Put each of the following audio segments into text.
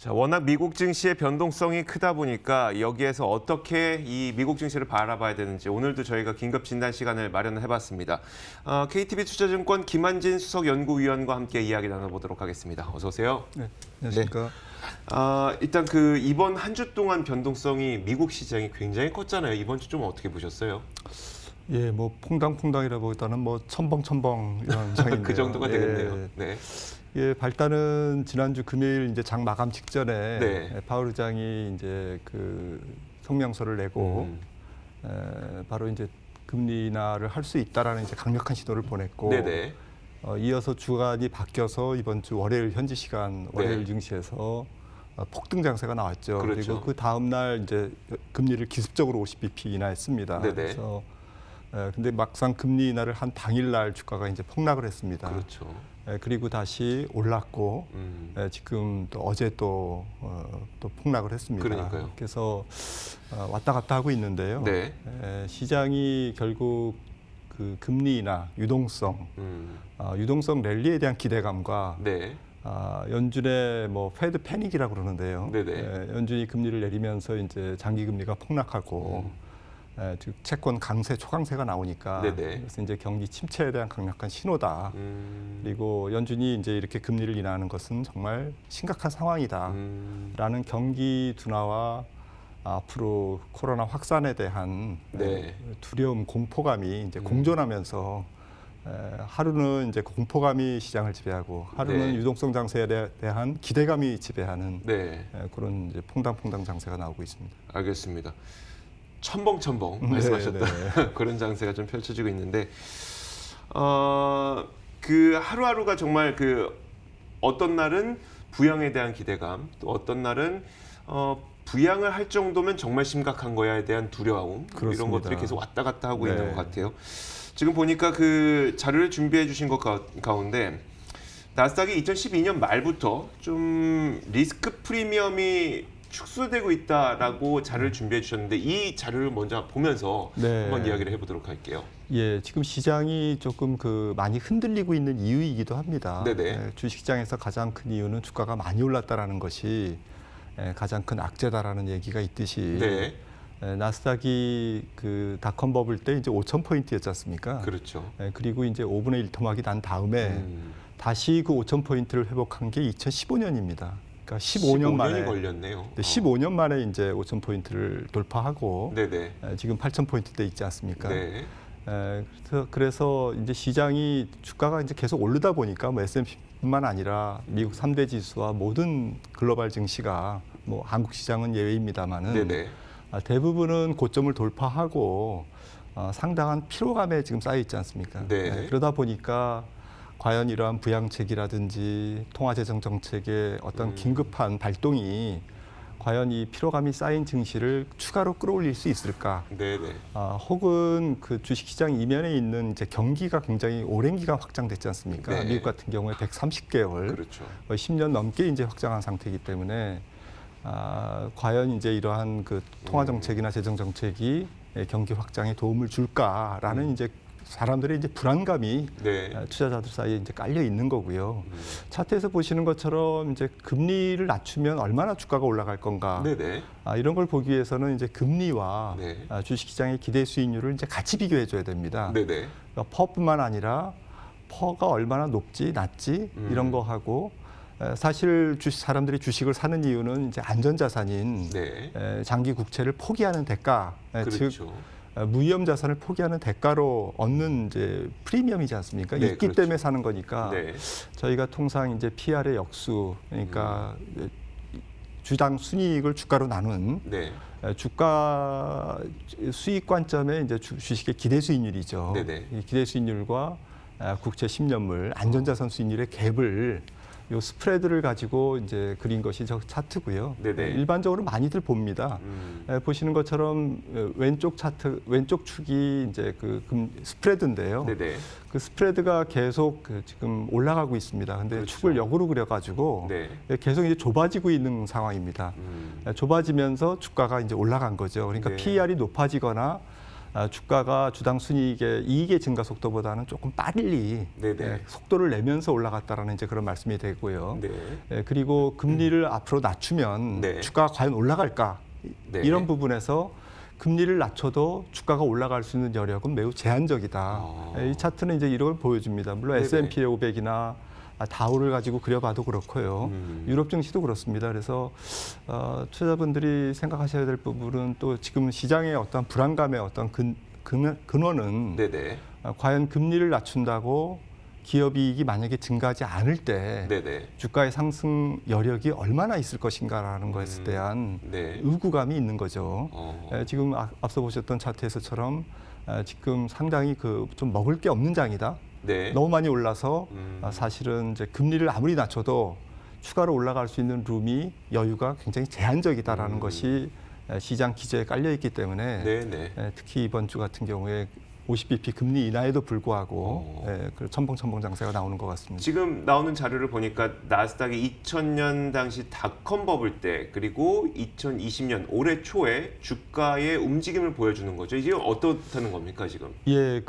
자, 워낙 미국 증시의 변동성이 크다 보니까 여기에서 어떻게 이 미국 증시를 바라봐야 되는지 오늘도 저희가 긴급 진단 시간을 마련을 해봤습니다. KTB 투자증권 김한진 수석연구위원과 함께 이야기 나눠보도록 하겠습니다. 어서 오세요. 네, 안녕하십니까. 네. 일단 이번 한 주 동안 변동성이 미국 시장이 굉장히 컸잖아요. 이번 주 좀 어떻게 보셨어요? 예, 뭐 퐁당퐁당이라기보다는 뭐 첨벙첨벙 이런 장인데요. 그 정도가 되겠네요. 네. 예, 발단은 지난주 금요일 이제 장 마감 직전에 네. 파월 의장이 이제 그 성명서를 내고 바로 이제 금리 인하를 할 수 있다라는 이제 강력한 신호를 보냈고, 네네. 이어서 주간이 바뀌어서 이번 주 월요일 현지 시간 월요일 네. 증시에서 폭등 장세가 나왔죠. 그렇죠. 그리고 그 다음 날 이제 금리를 기습적으로 50bp 인하했습니다. 네네. 그래서 근데 막상 금리 인하를 한 당일날 주가가 이제 폭락을 했습니다. 그렇죠. 그리고 다시 올랐고 지금 또 어제 또 폭락을 했습니다. 그러니까요. 그래서 왔다 갔다 하고 있는데요. 네. 시장이 결국 그 금리 인하 유동성, 유동성 랠리에 대한 기대감과 네. 연준의 뭐 페드 패닉이라고 그러는데요. 네네. 연준이 금리를 내리면서 이제 장기 금리가 폭락하고 즉 채권 강세, 초강세가 나오니까 네네. 그래서 이제 경기 침체에 대한 강력한 신호다. 그리고 연준이 이제 이렇게 금리를 인하하는 것은 정말 심각한 상황이다라는 경기 둔화와 앞으로 코로나 확산에 대한 네. 두려움, 공포감이 이제 공존하면서 하루는 이제 공포감이 시장을 지배하고 하루는 네. 유동성 장세에 대한 기대감이 지배하는 네. 그런 이제 퐁당퐁당 장세가 나오고 있습니다. 알겠습니다. 첨벙첨벙 말씀하셨던 네. 그런 장세가 좀 펼쳐지고 있는데 하루하루가 정말 어떤 날은 부양에 대한 기대감, 또 어떤 날은 부양을 할 정도면 정말 심각한 거야에 대한 두려움, 그렇습니다. 이런 것들이 계속 왔다 갔다 하고 네. 있는 것 같아요. 지금 보니까 자료를 준비해 주신 것 가운데 나스닥이 2012년 말부터 좀 리스크 프리미엄이 축소되고 있다라고 자료를 준비해 주셨는데 이 자료를 먼저 보면서 한번 이야기를 해보도록 할게요. 예, 지금 시장이 조금 많이 흔들리고 있는 이유이기도 합니다. 네네. 주식시장에서 가장 큰 이유는 주가가 많이 올랐다라는 것이 가장 큰 악재다라는 얘기가 있듯이 네. 나스닥이 닷컴 버블 때 이제 5,000포인트였지 않습니까? 그렇죠. 그리고 이제 5분의 1 토막이 난 다음에 다시 그 5,000포인트를 회복한 게 2015년입니다. 그러니까 15년 만에 걸렸네요. 15년 만에 이제 5,000포인트를 돌파하고 네네. 지금 8,000포인트대 있지 않습니까? 네. 그래서 이제 시장이 주가가 이제 계속 오르다 보니까 뭐 S&P뿐만 아니라 미국 3대 지수와 모든 글로벌 증시가 뭐 한국 시장은 예외입니다만은 네네. 대부분은 고점을 돌파하고 상당한 피로감에 지금 쌓여 있지 않습니까? 네. 그러다 보니까 과연 이러한 부양책이라든지 통화재정 정책의 어떤 긴급한 발동이 과연 이 피로감이 쌓인 증시를 추가로 끌어올릴 수 있을까? 네네. 혹은 그 주식시장 이면에 있는 이제 경기가 굉장히 오랜 기간 확장됐지 않습니까? 네. 미국 같은 경우에 130개월, 그렇죠. 거의 10년 넘게 이제 확장한 상태이기 때문에 과연 이제 이러한 그 통화 정책이나 재정 정책이 경기 확장에 도움을 줄까라는 이제 사람들의 이제 불안감이 네. 투자자들 사이에 이제 깔려 있는 거고요. 차트에서 보시는 것처럼 이제 금리를 낮추면 얼마나 주가가 올라갈 건가. 네네. 이런 걸 보기 위해서는 이제 금리와 네. 주식시장의 기대 수익률을 이제 같이 비교해 줘야 됩니다. 네네. 그러니까 퍼뿐만 아니라 퍼가 얼마나 높지, 낮지 이런 거 하고 사실 사람들이 주식을 사는 이유는 이제 안전자산인 네. 장기 국채를 포기하는 대가, 그렇죠. 즉 무위험 자산을 포기하는 대가로 얻는 이제 프리미엄이지 않습니까? 네, 있기 그렇죠. 때문에 사는 거니까 네. 저희가 통상 이제 PR의 역수, 그러니까 주당 순이익을 주가로 나눈 네. 주가 수익 관점의 이제 주식의 기대 수익률이죠. 네네. 이 기대 수익률과 국채 10년물 안전자산 수익률의 갭을 요 스프레드를 가지고 이제 그린 것이 저 차트고요. 네네. 일반적으로 많이들 봅니다. 보시는 것처럼 왼쪽 축이 이제 스프레드인데요. 네네. 그 스프레드가 계속 지금 올라가고 있습니다. 근데 그렇죠. 축을 역으로 그려가지고 네. 계속 이제 좁아지고 있는 상황입니다. 좁아지면서 주가가 이제 올라간 거죠. 그러니까 네. PER이 높아지거나 주가가 주당 순이익의 이익의 증가 속도보다는 조금 빨리 네네. 속도를 내면서 올라갔다라는 이제 그런 말씀이 되고요. 네. 그리고 금리를 앞으로 낮추면 네. 주가가 과연 올라갈까? 네. 이런 부분에서 금리를 낮춰도 주가가 올라갈 수 있는 여력은 매우 제한적이다. 이 차트는 이제 이런 걸 보여줍니다. 물론 네네. S&P 500이나 다우를 가지고 그려봐도 그렇고요. 유럽 증시도 그렇습니다. 그래서 투자자분들이 생각하셔야 될 부분은 또 지금 시장의 어떤 불안감의 어떤 근원은 네네. 과연 금리를 낮춘다고 기업이익이 만약에 증가하지 않을 때 네네. 주가의 상승 여력이 얼마나 있을 것인가라는 것에 대한 네. 의구감이 있는 거죠. 어. 지금 앞서 보셨던 차트에서처럼 지금 상당히 좀 먹을 게 없는 장이다. 네. 너무 많이 올라서 사실은 이제 금리를 아무리 낮춰도 추가로 올라갈 수 있는 룸이 여유가 굉장히 제한적이다라는 것이 시장 기저에 깔려 있기 때문에 네네. 특히 이번 주 같은 경우에 50bp 금리 인하에도 불구하고 그 첨벙첨벙 장세가 나오는 것 같습니다. 지금 나오는 자료를 보니까 나스닥이 2000년 당시 닷컴 버블 때 그리고 2020년 올해 초에 주가의 움직임을 보여주는 거죠. 이게 어떻다는 겁니까 지금? 예,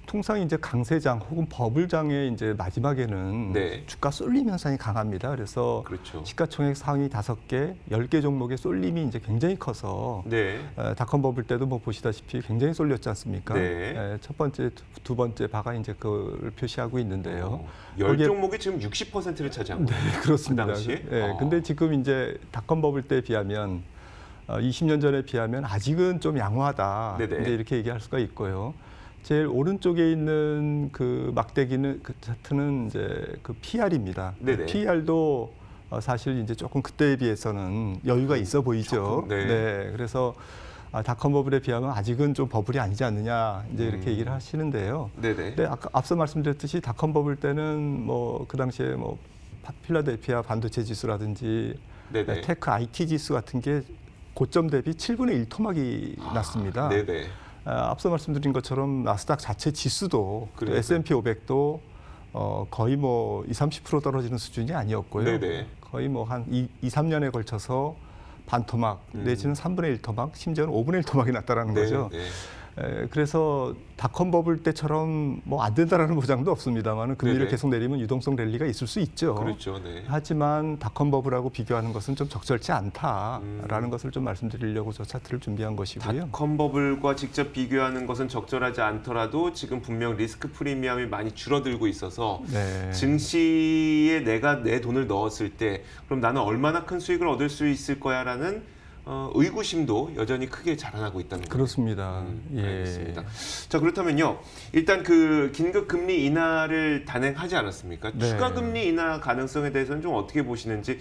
통상 이제 강세장 혹은 버블장의 이제 마지막에는 네. 주가 쏠림 현상이 강합니다. 그래서 그렇죠. 시가총액 상위 5개, 10개 종목의 쏠림이 이제 굉장히 커서 네. 닷컴 버블 때도 뭐 보시다시피 굉장히 쏠렸지 않습니까? 네. 첫 번째, 두 번째 바가 이제 그걸 표시하고 있는데요. 열 거기에- 종목이 지금 60%를 차지하고 네, 그렇습니다. 그 당시? 근데 지금 이제 닷컴 버블 때에 비하면 20년 전에 비하면 아직은 좀 양호하다. 네네. 이제 이렇게 얘기할 수가 있고요. 제일 오른쪽에 있는 그 막대기는 그 차트는 이제 그 PR입니다. 네네. PR도 사실 이제 조금 그때에 비해서는 여유가 있어 보이죠. 조금, 네. 그래서 닷컴 버블에 비하면 아직은 좀 버블이 아니지 않느냐 이제 이렇게 얘기를 하시는데요. 네네. 근데 아까 앞서 말씀드렸듯이 닷컴 버블 때는 뭐 그 당시에 뭐 필라델피아 반도체 지수라든지 네네. 테크 IT 지수 같은 게 고점 대비 7분의 1 토막이 났습니다. 네네. 앞서 말씀드린 것처럼 나스닥 자체 지수도 또 그래요. S&P 500도 거의 뭐 20-30% 떨어지는 수준이 아니었고요. 네네. 거의 뭐 한 2-3년에 걸쳐서 반 토막 내지는 3분의 1 토막, 심지어는 5분의 1 토막이 났다라는 거죠. 네. 그래서 닷컴 버블 때처럼 뭐 안 된다라는 보장도 없습니다만 금리를 네네. 계속 내리면 유동성 랠리가 있을 수 있죠. 그렇죠. 네. 하지만 닷컴 버블하고 비교하는 것은 좀 적절치 않다라는 것을 좀 말씀드리려고 저 차트를 준비한 것이고요. 닷컴 버블과 직접 비교하는 것은 적절하지 않더라도 지금 분명 리스크 프리미엄이 많이 줄어들고 있어서 네. 증시에 내가 내 돈을 넣었을 때 그럼 나는 얼마나 큰 수익을 얻을 수 있을 거야라는 의구심도 여전히 크게 자라나고 있다는 거죠. 그렇습니다. 알겠습니다. 자, 그렇다면요. 일단 그 긴급 금리 인하를 단행하지 않았습니까? 네. 추가 금리 인하 가능성에 대해서는 좀 어떻게 보시는지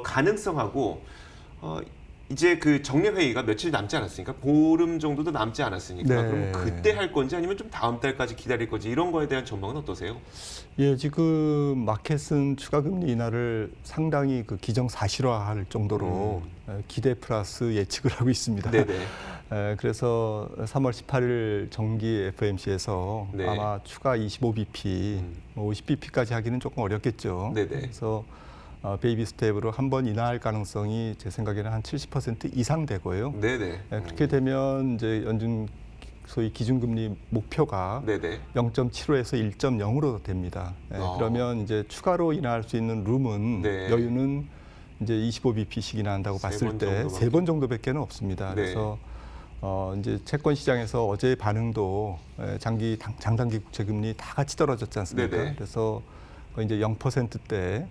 가능성하고 이제 그 정례 회의가 며칠 남지 않았으니까 보름 정도도 남지 않았으니까 네. 그럼 그때 할 건지 아니면 좀 다음 달까지 기다릴 건지 이런 거에 대한 전망은 어떠세요? 예, 지금 마켓은 추가 금리 인하를 상당히 기정사실화할 정도로 기대 플러스 예측을 하고 있습니다. 네네. 그래서 3월 18일 정기 FOMC에서 네. 아마 추가 25bp, 50bp까지 하기는 조금 어렵겠죠. 네네. 그래서 베이비 스텝으로 한 번 인하할 가능성이 제 생각에는 한 70% 이상 되고요. 네네. 그렇게 되면 이제 연준 소위 기준금리 목표가 네네. 0.75에서 1.0으로 됩니다. 그러면 이제 추가로 인하할 수 있는 룸은 네. 여유는 이제 25bp씩 인하한다고 세 봤을 번 때 정도밖에. 3번 정도밖에는 없습니다. 네. 그래서 이제 채권 시장에서 어제의 반응도 장단기 국채금리 다 같이 떨어졌지 않습니까? 네네. 그래서 이제 0%대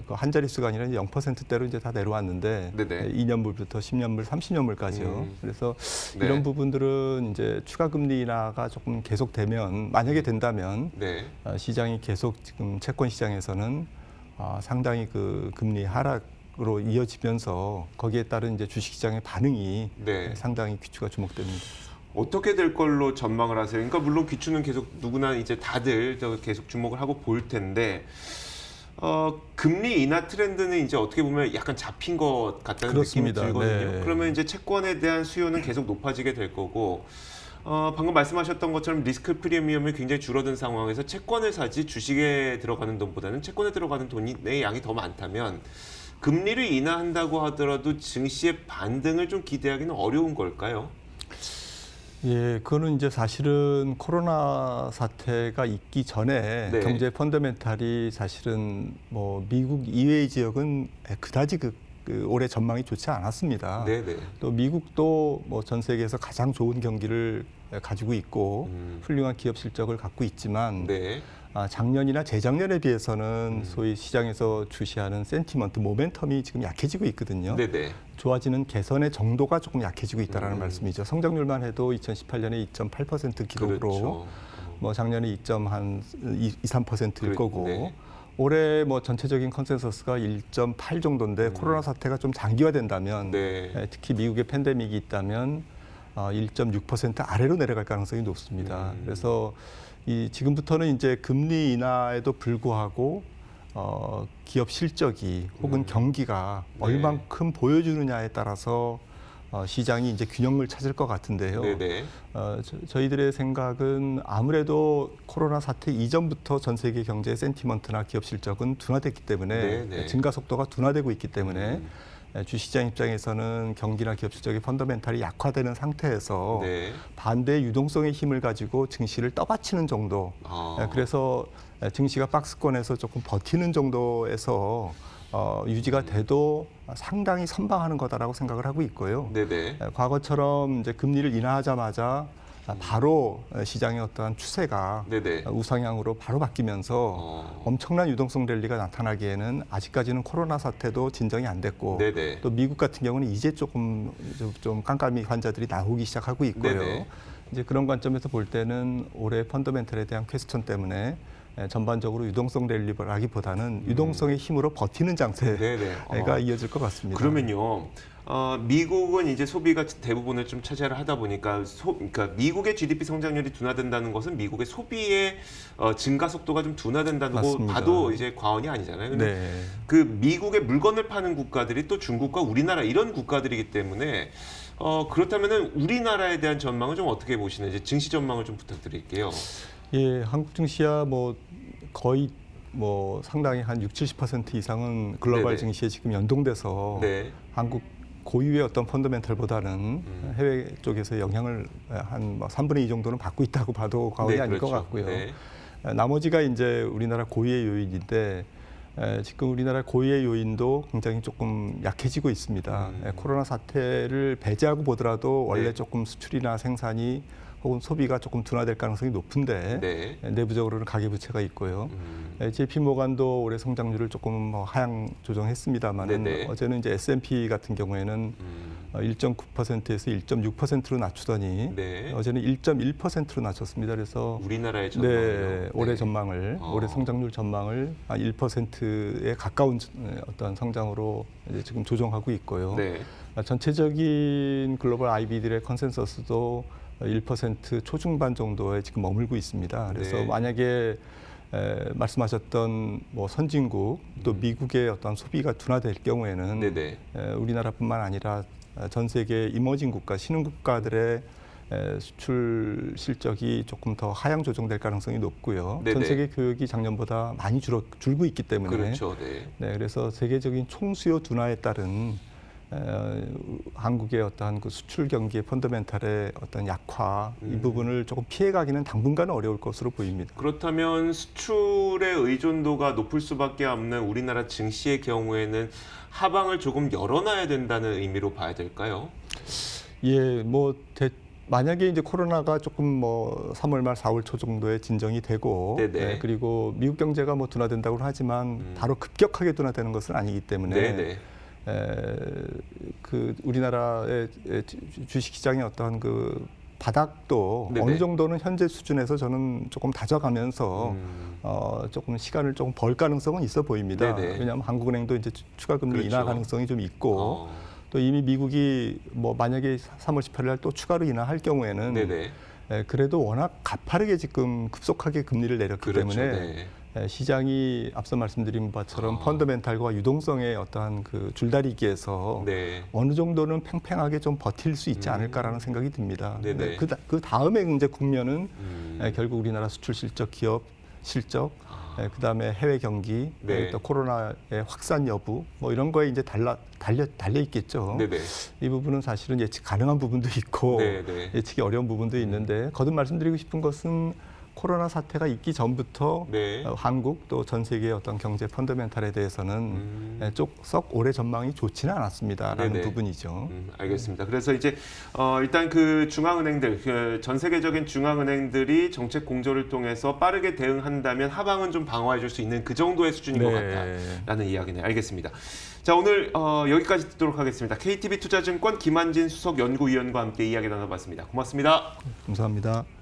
한 자릿수가 아니라 이제 0%대로 이제 다 내려왔는데 네네. 2년물부터 10년물, 30년물까지요. 그래서 네. 이런 부분들은 이제 추가 금리 인하가 조금 계속되면 만약에 된다면 네. 시장이 계속 지금 채권 시장에서는 상당히 그 금리 하락으로 이어지면서 거기에 따른 이제 주식시장의 반응이 네. 상당히 귀추가 주목됩니다. 어떻게 될 걸로 전망을 하세요? 그러니까 물론 귀추는 계속 누구나 이제 다들 계속 주목을 하고 볼 텐데 금리 인하 트렌드는 이제 어떻게 보면 약간 잡힌 것 같다는 그렇습니다. 느낌이 들거든요. 네. 그러면 이제 채권에 대한 수요는 계속 높아지게 될 거고 방금 말씀하셨던 것처럼 리스크 프리미엄이 굉장히 줄어든 상황에서 채권을 사지 주식에 들어가는 돈보다는 채권에 들어가는 돈의 양이 더 많다면 금리를 인하한다고 하더라도 증시의 반등을 좀 기대하기는 어려운 걸까요? 예, 그거는 이제 사실은 코로나 사태가 있기 전에 네. 경제 펀더멘탈이 사실은 뭐 미국 이외의 지역은 그다지 올해 전망이 좋지 않았습니다. 네네. 또 미국도 뭐 전 세계에서 가장 좋은 경기를 가지고 있고 훌륭한 기업 실적을 갖고 있지만 네. 작년이나 재작년에 비해서는 소위 시장에서 주시하는 센티먼트, 모멘텀이 지금 약해지고 있거든요. 네네. 좋아지는 개선의 정도가 조금 약해지고 있다는 말씀이죠. 성장률만 해도 2018년에 2.8% 기록으로 그렇죠. 뭐 작년에 2.3%일 그래, 거고 네. 올해 뭐 전체적인 컨센서스가 1.8 정도인데 코로나 사태가 좀 장기화된다면 네. 특히 미국의 팬데믹이 있다면 1.6% 아래로 내려갈 가능성이 높습니다. 그래서 지금부터는 이제 금리 인하에도 불구하고 기업 실적이 혹은 경기가 네. 얼만큼 보여주느냐에 따라서 시장이 이제 균형을 찾을 것 같은데요. 네네. 저희들의 생각은 아무래도 코로나 사태 이전부터 전 세계 경제의 센티먼트나 기업 실적은 둔화됐기 때문에 네네. 증가 속도가 둔화되고 있기 때문에 주시장 입장에서는 경기나 기업 실적의 펀더멘탈이 약화되는 상태에서 네. 반대의 유동성의 힘을 가지고 증시를 떠받치는 정도. 그래서 증시가 박스권에서 조금 버티는 정도에서 유지가 돼도 상당히 선방하는 거다라고 생각을 하고 있고요. 네네. 과거처럼 이제 금리를 인하하자마자 바로 시장의 어떠한 추세가 네네. 우상향으로 바로 바뀌면서 엄청난 유동성 랠리가 나타나기에는 아직까지는 코로나 사태도 진정이 안 됐고 네네. 또 미국 같은 경우는 이제 조금 좀 깜깜이 환자들이 나오기 시작하고 있고요. 네네. 이제 그런 관점에서 볼 때는 올해 펀더멘털에 대한 퀘스천 때문에 전반적으로 유동성 랠리라기보다는 유동성의 힘으로 버티는 장세가 네네. 이어질 것 같습니다. 그러면요. 미국은 이제 소비가 대부분을 좀 차지를 하다 보니까 그러니까 미국의 GDP 성장률이 둔화된다는 것은 미국의 소비의 증가 속도가 좀 둔화된다고 맞습니다. 봐도 이제 과언이 아니잖아요. 근데 네. 그 미국의 물건을 파는 국가들이 또 중국과 우리나라 이런 국가들이기 때문에 그렇다면은 우리나라에 대한 전망은 좀 어떻게 보시는지 증시 전망을 좀 부탁드릴게요. 예, 한국 증시야 뭐 거의 뭐 상당히 한 60-70% 이상은 글로벌 네네. 증시에 지금 연동돼서 네. 한국 고유의 어떤 펀더멘털보다는 해외 쪽에서 영향을 한 3분의 2 정도는 받고 있다고 봐도 과언이 네, 아닐 것 그렇죠. 같고요. 네. 나머지가 이제 우리나라 고유의 요인인데 지금 우리나라 고유의 요인도 굉장히 조금 약해지고 있습니다. 코로나 사태를 배제하고 보더라도 원래 네. 조금 수출이나 생산이 혹은 소비가 조금 둔화될 가능성이 높은데 네. 내부적으로는 가계부채가 있고요. JP 모간도 올해 성장률을 조금 뭐 하향 조정했습니다만은 네네. 어제는 이제 S&P 같은 경우에는 1.9%에서 1.6%로 낮추더니 네. 어제는 1.1%로 낮췄습니다. 그래서 우리나라의 전망이요. 네, 올해 네. 전망을 올해 성장률 전망을 1%에 가까운 어떤 성장으로 이제 지금 조정하고 있고요. 네. 전체적인 글로벌 IB들의 컨센서스도 1% 초중반 정도에 지금 머물고 있습니다. 그래서 네. 만약에 말씀하셨던 뭐 선진국 또 미국의 어떤 소비가 둔화될 경우에는 네네. 우리나라뿐만 아니라 전 세계 이머징 국가, 신흥국가들의 수출 실적이 조금 더 하향 조정될 가능성이 높고요. 네네. 전 세계 교역이 작년보다 많이 줄고 있기 때문에 그렇죠. 네. 네, 그래서 세계적인 총수요 둔화에 따른 한국의 어떠한 그 수출 경기의 펀더멘탈의 어떤 약화 이 부분을 조금 피해가기는 당분간은 어려울 것으로 보입니다. 그렇다면 수출의 의존도가 높을 수밖에 없는 우리나라 증시의 경우에는 하방을 조금 열어놔야 된다는 의미로 봐야 될까요? 예, 뭐 만약에 이제 코로나가 조금 뭐 3월 말 4월 초 정도에 진정이 되고 네네. 그리고 미국 경제가 뭐 둔화된다고 하지만 바로 급격하게 둔화되는 것은 아니기 때문에 네네. 그 우리나라의 주식시장의 어떠한 그 바닥도 네네. 어느 정도는 현재 수준에서 저는 조금 다져가면서 조금 시간을 조금 벌 가능성은 있어 보입니다. 네네. 왜냐하면 한국은행도 이제 추가 금리 그렇죠. 인하 가능성이 좀 있고 또 이미 미국이 뭐 만약에 3월 18일 날 또 추가로 인하할 경우에는 네네. 그래도 워낙 가파르게 지금 급속하게 금리를 내렸기 그렇죠. 때문에 네. 시장이 앞서 말씀드린 바처럼 펀더멘탈과 유동성의 어떠한 그 줄다리기에서 네. 어느 정도는 팽팽하게 좀 버틸 수 있지 않을까라는 생각이 듭니다. 네네. 그 다음에 이제 국면은 결국 우리나라 수출 실적, 기업 실적 그다음에 해외 경기, 네. 또 코로나의 확산 여부, 뭐 이런 거에 이제 달려 있겠죠. 네네. 이 부분은 사실은 예측 가능한 부분도 있고 네네. 예측이 어려운 부분도 있는데 거듭 말씀드리고 싶은 것은 코로나 사태가 있기 전부터 네. 한국 또 전 세계의 어떤 경제 펀더멘탈에 대해서는 썩 올해 전망이 좋지는 않았습니다라는 네네. 부분이죠. 알겠습니다. 그래서 이제 일단 그 중앙은행들, 전 세계적인 중앙은행들이 정책 공조를 통해서 빠르게 대응한다면 하방은 좀 방어해줄 수 있는 그 정도의 수준인 것 같다라는 이야기네요. 알겠습니다. 자, 오늘 여기까지 듣도록 하겠습니다. KTB 투자증권 김한진 수석 연구위원과 함께 이야기 나눠봤습니다. 고맙습니다. 감사합니다.